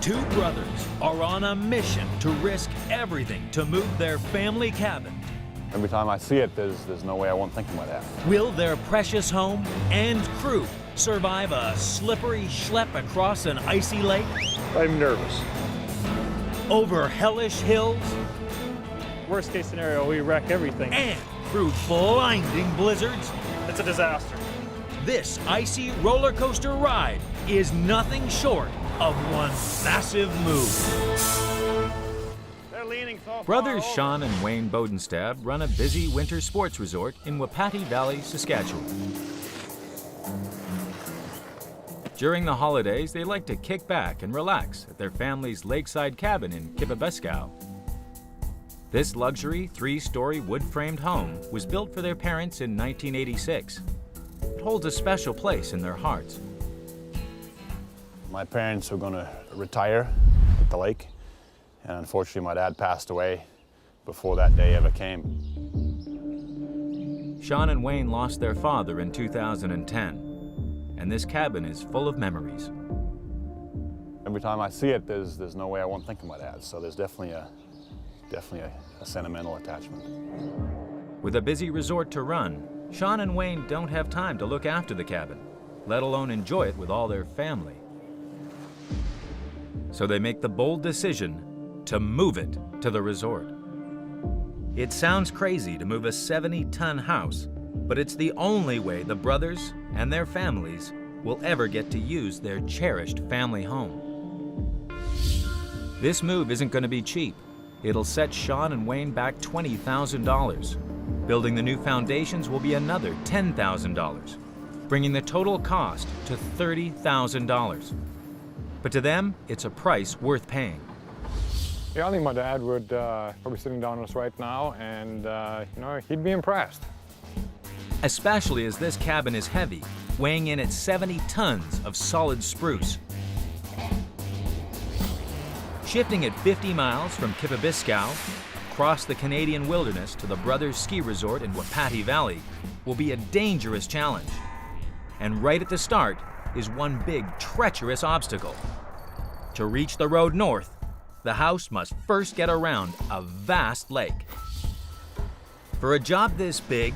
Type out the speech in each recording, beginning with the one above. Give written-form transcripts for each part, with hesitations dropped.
Two brothers are on a mission to risk everything to move their family cabin. Every time I see it, there's no way I won't think of my dad. Will their precious home and crew survive a slippery schlep across an icy lake? I'm nervous. Over hellish hills? Worst case scenario, we wreck everything. And through blinding blizzards? It's a disaster. This icy roller coaster ride is nothing short of one massive move. They're leaning so far Brothers over. Sean and Wayne Bodenstab run a busy winter sports resort in Wapati Valley, Saskatchewan. During the holidays, they like to kick back and relax at their family's lakeside cabin in Kippabeskow. This luxury, three-story wood-framed home was built for their parents in 1986. It holds a special place in their hearts. My parents were going to retire at the lake, and unfortunately my dad passed away before that day ever came. Sean and Wayne lost their father in 2010, and this cabin is full of memories. Every time I see it, there's no way I won't think of my dad, so there's definitely a sentimental attachment. With a busy resort to run, Sean and Wayne don't have time to look after the cabin, let alone enjoy it with all their family. So they make the bold decision to move it to the resort. It sounds crazy to move a 70-ton house, but it's the only way the brothers and their families will ever get to use their cherished family home. This move isn't going to be cheap. It'll set Sean and Wayne back $20,000. Building the new foundations will be another $10,000, bringing the total cost to $30,000. But to them, it's a price worth paying. Yeah, I think my dad would probably sitting down with us right now, and he'd be impressed. Especially as this cabin is heavy, weighing in at 70 tons of solid spruce. Shifting at 50 miles from Kippabeskow, across the Canadian wilderness to the Brothers Ski Resort in Wapati Valley will be a dangerous challenge. And right at the start is one big, treacherous obstacle. To reach the road north, the house must first get around a vast lake. For a job this big,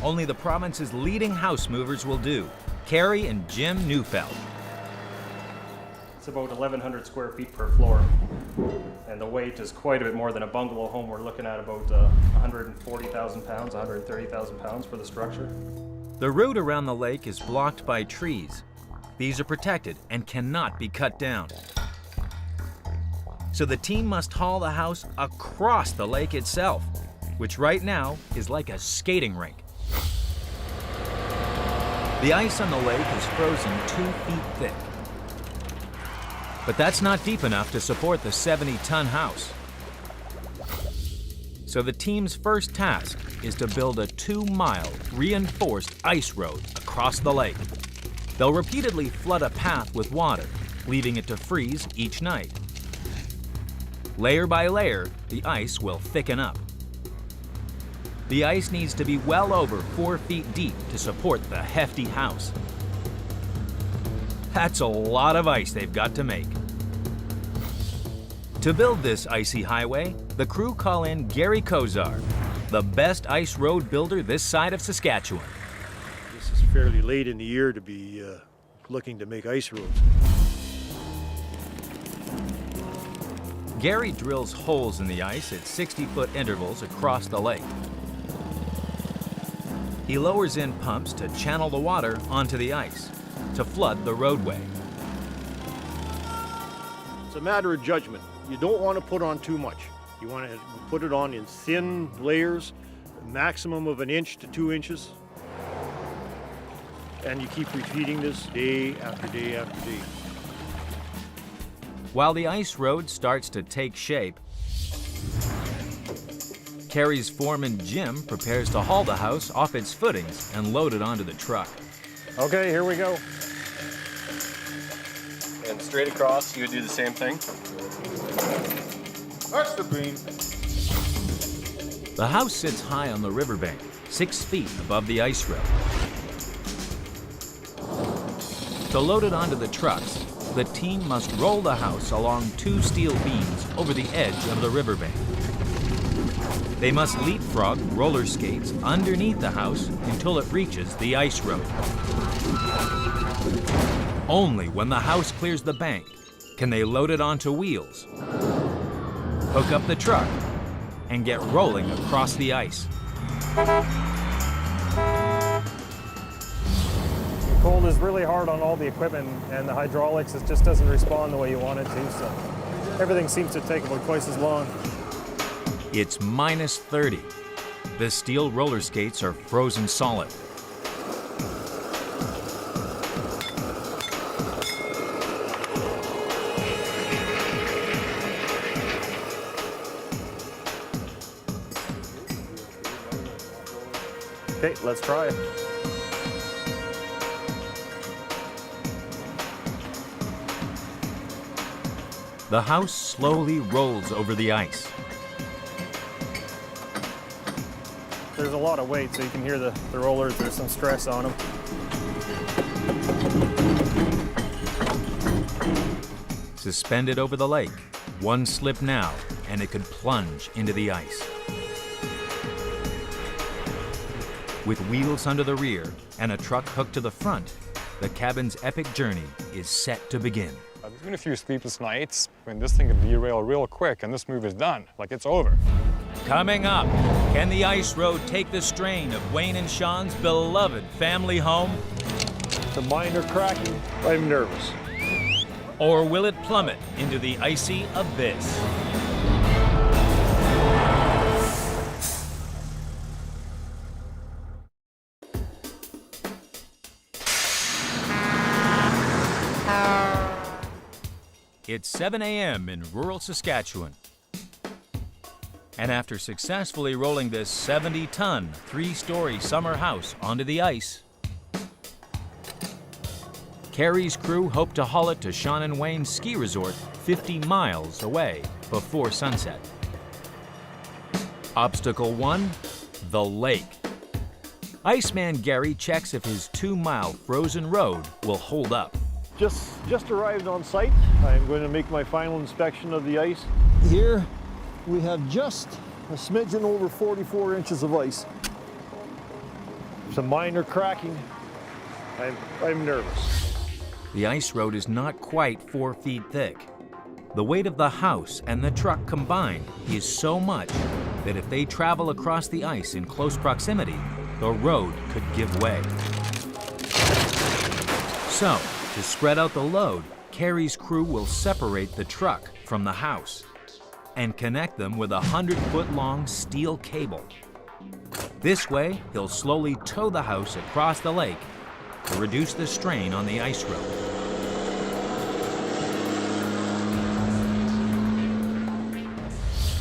only the province's leading house movers will do, Carrie and Jim Neufeld. It's about 1,100 square feet per floor, and the weight is quite a bit more than a bungalow home. We're looking at about 140,000 pounds, 130,000 pounds for the structure. The route around the lake is blocked by trees. These are protected and cannot be cut down. So the team must haul the house across the lake itself, which right now is like a skating rink. The ice on the lake is frozen 2 feet thick. But that's not deep enough to support the 70-ton house. So the team's first task is to build a 2-mile reinforced ice road across the lake. They'll repeatedly flood a path with water, leaving it to freeze each night. Layer by layer, the ice will thicken up. The ice needs to be well over 4 feet deep to support the hefty house. That's a lot of ice they've got to make. To build this icy highway, the crew call in Gary Kozar, the best ice road builder this side of Saskatchewan. This is fairly late in the year to be looking to make ice roads. Gary drills holes in the ice at 60-foot intervals across the lake. He lowers in pumps to channel the water onto the ice to flood the roadway. It's a matter of judgment. You don't want to put on too much. You want to put it on in thin layers, a maximum of 1 inch to 2 inches. And you keep repeating this day after day after day. While the ice road starts to take shape, Carrie's foreman Jim prepares to haul the house off its footings and load it onto the truck. Okay, here we go. And straight across, you would do the same thing? That's the beam. The house sits high on the riverbank, 6 feet above the ice road. To load it onto the trucks, the team must roll the house along 2 steel beams over the edge of the riverbank. They must leapfrog roller skates underneath the house until it reaches the ice road. Only when the house clears the bank can they load it onto wheels, hook up the truck, and get rolling across the ice. The cold is really hard on all the equipment, and the hydraulics, it just doesn't respond the way you want it to, so everything seems to take about twice as long. It's minus 30. The steel roller skates are frozen solid. Okay, let's try it. The house slowly rolls over the ice. There's a lot of weight, so you can hear the rollers. There's some stress on them. Suspended over the lake, one slip now, and it could plunge into the ice. With wheels under the rear and a truck hooked to the front, the cabin's epic journey is set to begin. There's been a few sleepless nights when this thing could derail real quick and this move is done, like it's over. Coming up, can the ice road take the strain of Wayne and Sean's beloved family home? The minor cracking, I'm nervous. Or will it plummet into the icy abyss? It's 7 a.m. in rural Saskatchewan. And after successfully rolling this 70-ton, 3-story summer house onto the ice, Carrie's crew hope to haul it to Sean and Wayne's ski resort 50 miles away before sunset. Obstacle 1, the lake. Iceman Gary checks if his 2-mile frozen road will hold up. Just arrived on site. I'm going to make my final inspection of the ice. Here we have just a smidgen over 44 inches of ice. Some minor cracking. I'm nervous. The ice road is not quite 4 feet thick. The weight of the house and the truck combined is so much that if they travel across the ice in close proximity, the road could give way. So, to spread out the load, Carrie's crew will separate the truck from the house and connect them with a 100-foot-long steel cable. This way, he'll slowly tow the house across the lake to reduce the strain on the ice road.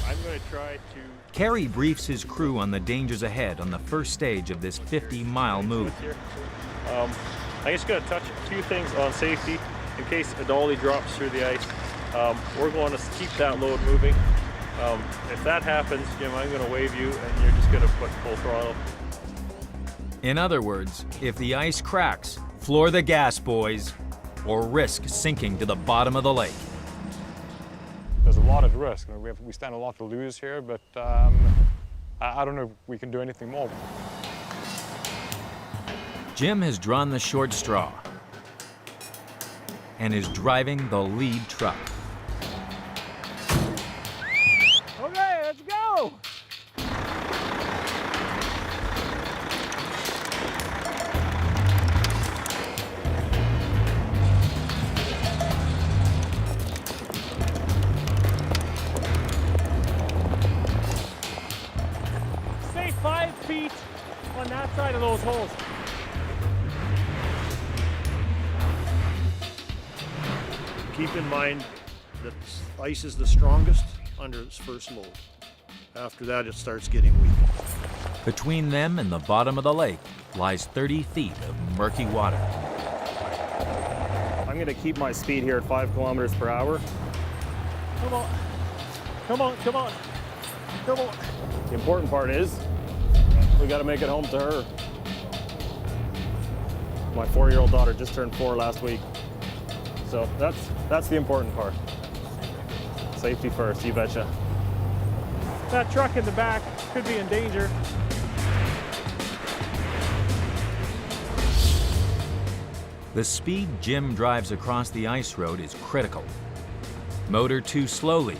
I'm going to try to... Carrie briefs his crew on the dangers ahead on the first stage of this 50-mile move. I'm just going to touch a few things on safety in case a dolly drops through the ice. We're going to keep that load moving. If that happens, Jim, I'm going to wave you and you're just going to put full throttle. In other words, if the ice cracks, floor the gas, boys, or risk sinking to the bottom of the lake. There's a lot of risk. We stand a lot to lose here, but I don't know if we can do anything more. Jim has drawn the short straw and is driving the lead truck. Okay, let's go! Stay 5 feet on that side of those holes. Keep in mind that ice is the strongest under its first load. After that, it starts getting weak. Between them and the bottom of the lake lies 30 feet of murky water. I'm going to keep my speed here at 5 kilometers per hour. Come on. Come on, come on. Come on. The important part is we got to make it home to her. My 4-year-old daughter just turned 4 last week. So that's the important part. Safety first, you betcha. That truck in the back could be in danger. The speed Jim drives across the ice road is critical. Motor too slowly.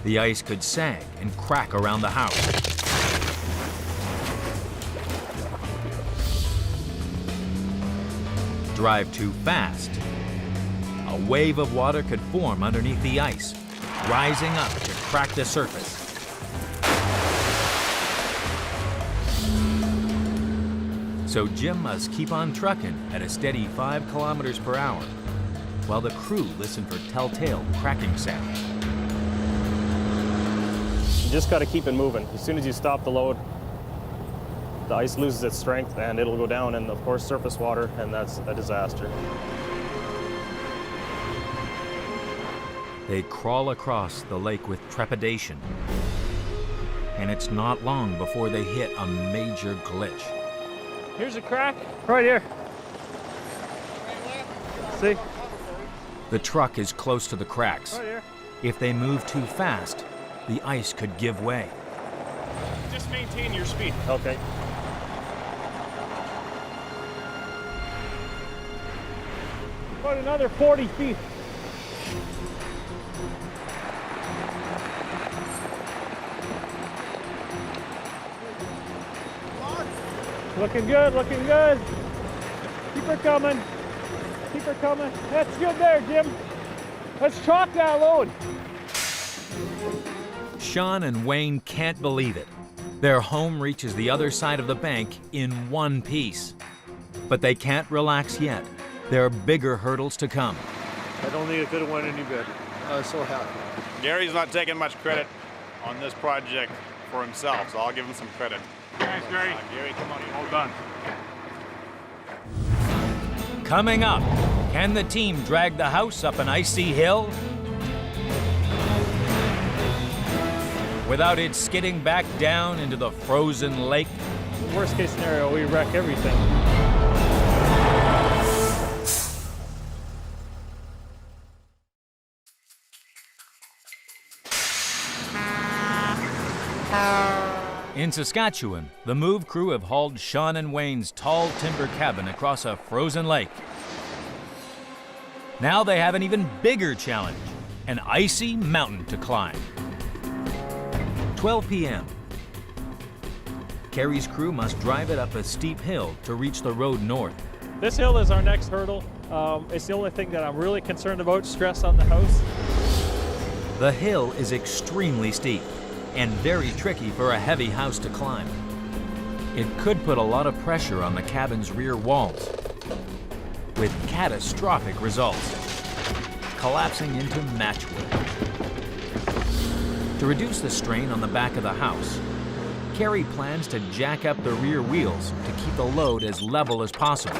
The ice could sag and crack around the house. Drive too fast. A wave of water could form underneath the ice, rising up to crack the surface. So Jim must keep on trucking at a steady 5 kilometers per hour, while the crew listen for telltale cracking sounds. You just got to keep it moving. As soon as you stop the load, the ice loses its strength and it'll go down, and of course surface water, and that's a disaster. They crawl across the lake with trepidation, and it's not long before they hit a major glitch. Here's a crack right here. See? The truck is close to the cracks. Right here. If they move too fast, the ice could give way. Just maintain your speed. Okay. About another 40 feet. Looking good, looking good. Keep her coming. Keep her coming. That's good there, Jim. Let's chalk that load. Sean and Wayne can't believe it. Their home reaches the other side of the bank in one piece. But they can't relax yet. There are bigger hurdles to come. I don't think it could have went any better. I was so happy. Gary's not taking much credit on this project for himself, so I'll give him some credit. Thanks, Gary. Gary, come on. All done. Coming up, can the team drag the house up an icy hill without it skidding back down into the frozen lake? Worst case scenario, we wreck everything. In Saskatchewan, the move crew have hauled Sean and Wayne's tall timber cabin across a frozen lake. Now they have an even bigger challenge, an icy mountain to climb. 12 p.m. Kerry's crew must drive it up a steep hill to reach the road north. This hill is our next hurdle. It's the only thing that I'm really concerned about, stress on the house. The hill is extremely steep and very tricky for a heavy house to climb. It could put a lot of pressure on the cabin's rear walls, with catastrophic results, collapsing into matchwood. To reduce the strain on the back of the house, Kerry plans to jack up the rear wheels to keep the load as level as possible.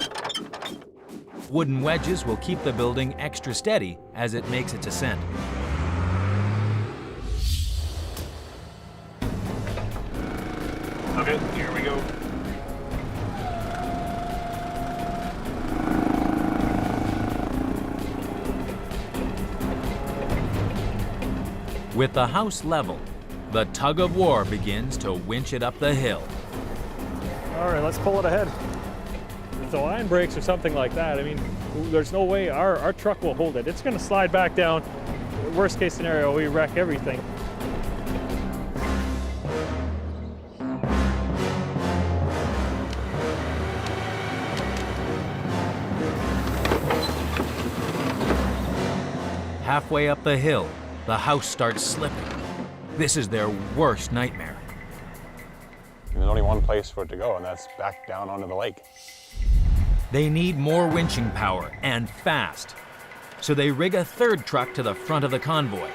Wooden wedges will keep the building extra steady as it makes its ascent. Okay, here we go. With the house level, the tug of war begins to winch it up the hill. All right, let's pull it ahead. If the line breaks or something like that, I mean, there's no way our truck will hold it. It's going to slide back down. Worst case scenario, we wreck everything. Halfway up the hill, the house starts slipping. This is their worst nightmare. There's only one place for it to go, and that's back down onto the lake. They need more winching power, and fast. So they rig a third truck to the front of the convoy.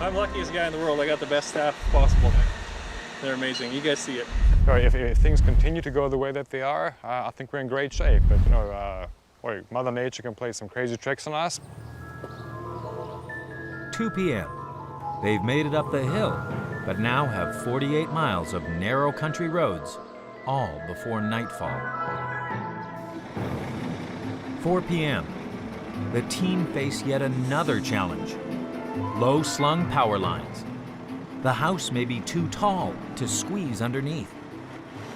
I'm the luckiest guy in the world. I got the best staff possible. They're amazing. You guys see it. if things continue to go the way that they are, I think we're in great shape. But boy, Mother Nature can play some crazy tricks on us. 2 p.m. They've made it up the hill, but now have 48 miles of narrow country roads, all before nightfall. 4 p.m. The team face yet another challenge. Low-slung power lines. The house may be too tall to squeeze underneath.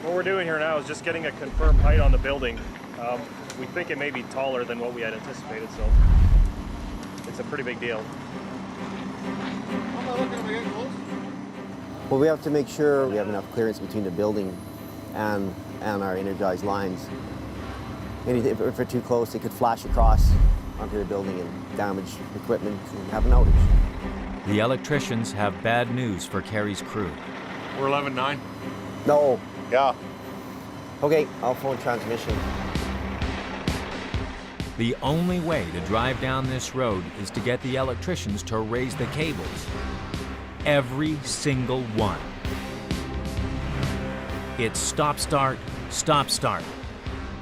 What we're doing here now is just getting a confirmed height on the building. We think it may be taller than what we had anticipated, so it's a pretty big deal. Well, we have to make sure we have enough clearance between the building and our energized lines. If we're too close, it could flash across onto the building and damage equipment and have an outage. The electricians have bad news for Kerry's crew. We're 11-9. No. Yeah. Okay, I'll phone transmission. The only way to drive down this road is to get the electricians to raise the cables. Every single one. It's stop-start, stop-start,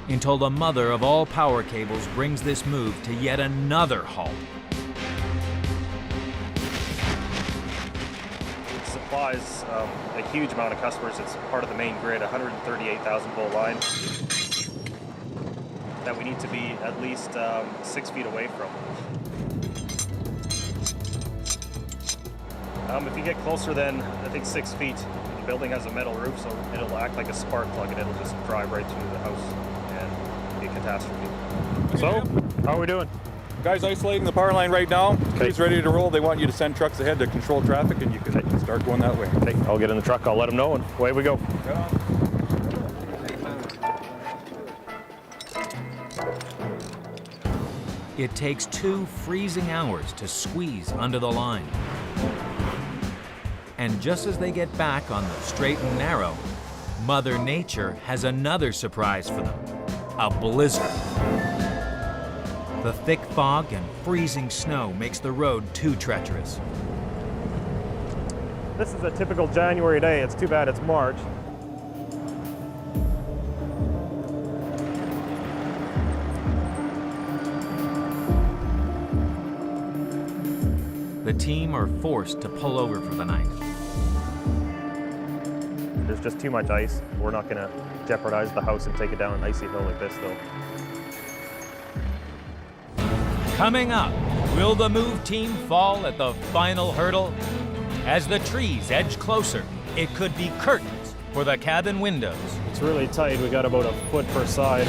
until the mother of all power cables brings this move to yet another halt. It supplies a huge amount of customers. It's part of the main grid, 138,000 volt line that we need to be at least 6 feet away from. If you get closer than, I think, 6 feet, the building has a metal roof, so it'll act like a spark plug and it'll just drive right through the house and be a catastrophe. So, how are we doing? Guys isolating the power line right now. He's ready to roll. They want you to send trucks ahead to control traffic, and you can start going that way. Okay, I'll get in the truck, I'll let them know, and away we go. It takes 2 freezing hours to squeeze under the line. And just as they get back on the straight and narrow, Mother Nature has another surprise for them, a blizzard. The thick fog and freezing snow makes the road too treacherous. This is a typical January day. It's too bad it's March. The team are forced to pull over for the night. There's just too much ice. We're not going to jeopardize the house and take it down an icy hill like this, though. Coming up, will the move team fall at the final hurdle? As the trees edge closer, it could be curtains for the cabin windows. It's really tight. We got about a foot per side.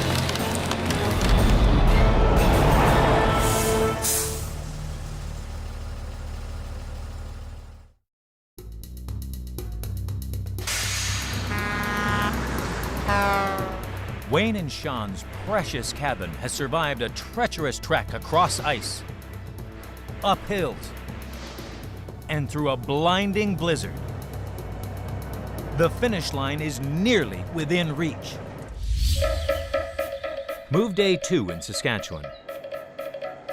Wayne and Sean's precious cabin has survived a treacherous trek across ice, up hills, and through a blinding blizzard. The finish line is nearly within reach. Move day 2 in Saskatchewan.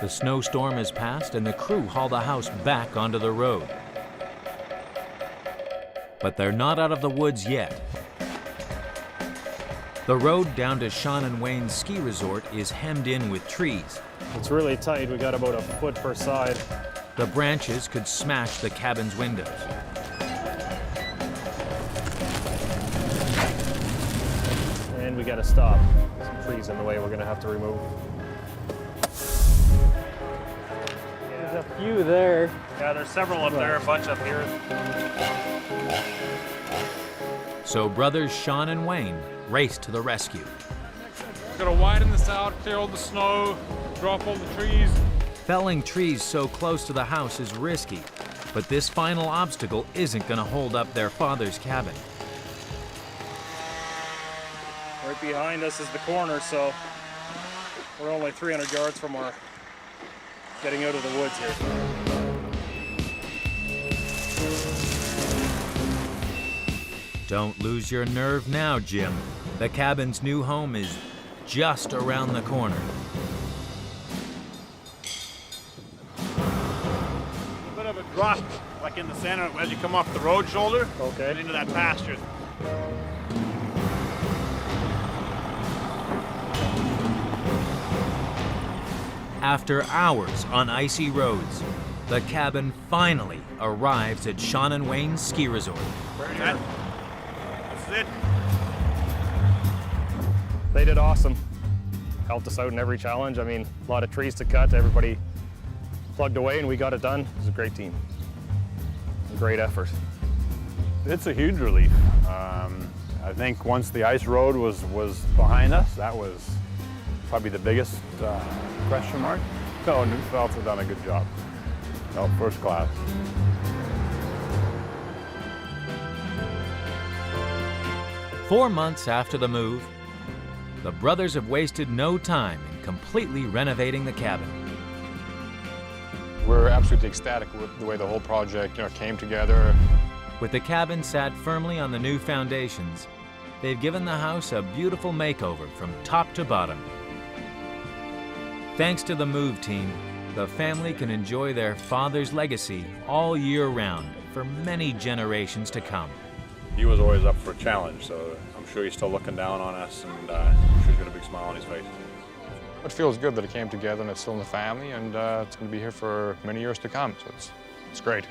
The snowstorm has passed and the crew haul the house back onto the road. But they're not out of the woods yet. The road down to Sean and Wayne's ski resort is hemmed in with trees. It's really tight. We got about a foot per side. The branches could smash the cabin's windows. And we got to stop. Some trees in the way we're going to have to remove. There's a few there. Yeah, there's several up there, a bunch up here. So brothers Sean and Wayne race to the rescue. Gotta widen this out, clear all the snow, drop all the trees. Felling trees so close to the house is risky, but this final obstacle isn't gonna hold up their father's cabin. Right behind us is the corner, so we're only 300 yards from our getting out of the woods here. Don't lose your nerve now, Jim. The cabin's new home is just around the corner. A bit of a drop, like in the center, as you come off the road shoulder, Okay. and into that pasture. After hours on icy roads, the cabin finally arrives at Sean and Wayne's ski resort. That's it. They did awesome. Helped us out in every challenge. I mean, a lot of trees to cut. Everybody plugged away and we got it done. It was a great team. A great effort. It's a huge relief. I think once the ice road was behind us, that was probably the biggest question mark. No, Newfelt's have done a good job. No, first class. Four months after the move, the brothers have wasted no time in completely renovating the cabin. We're absolutely ecstatic with the way the whole project came together. With the cabin sat firmly on the new foundations, they've given the house a beautiful makeover from top to bottom. Thanks to the move team, the family can enjoy their father's legacy all year round for many generations to come. He was always up for a challenge, so I'm sure he's still looking down on us, and I'm sure he's got a big smile on his face. It feels good that it came together and it's still in the family, and it's going to be here for many years to come, so it's great.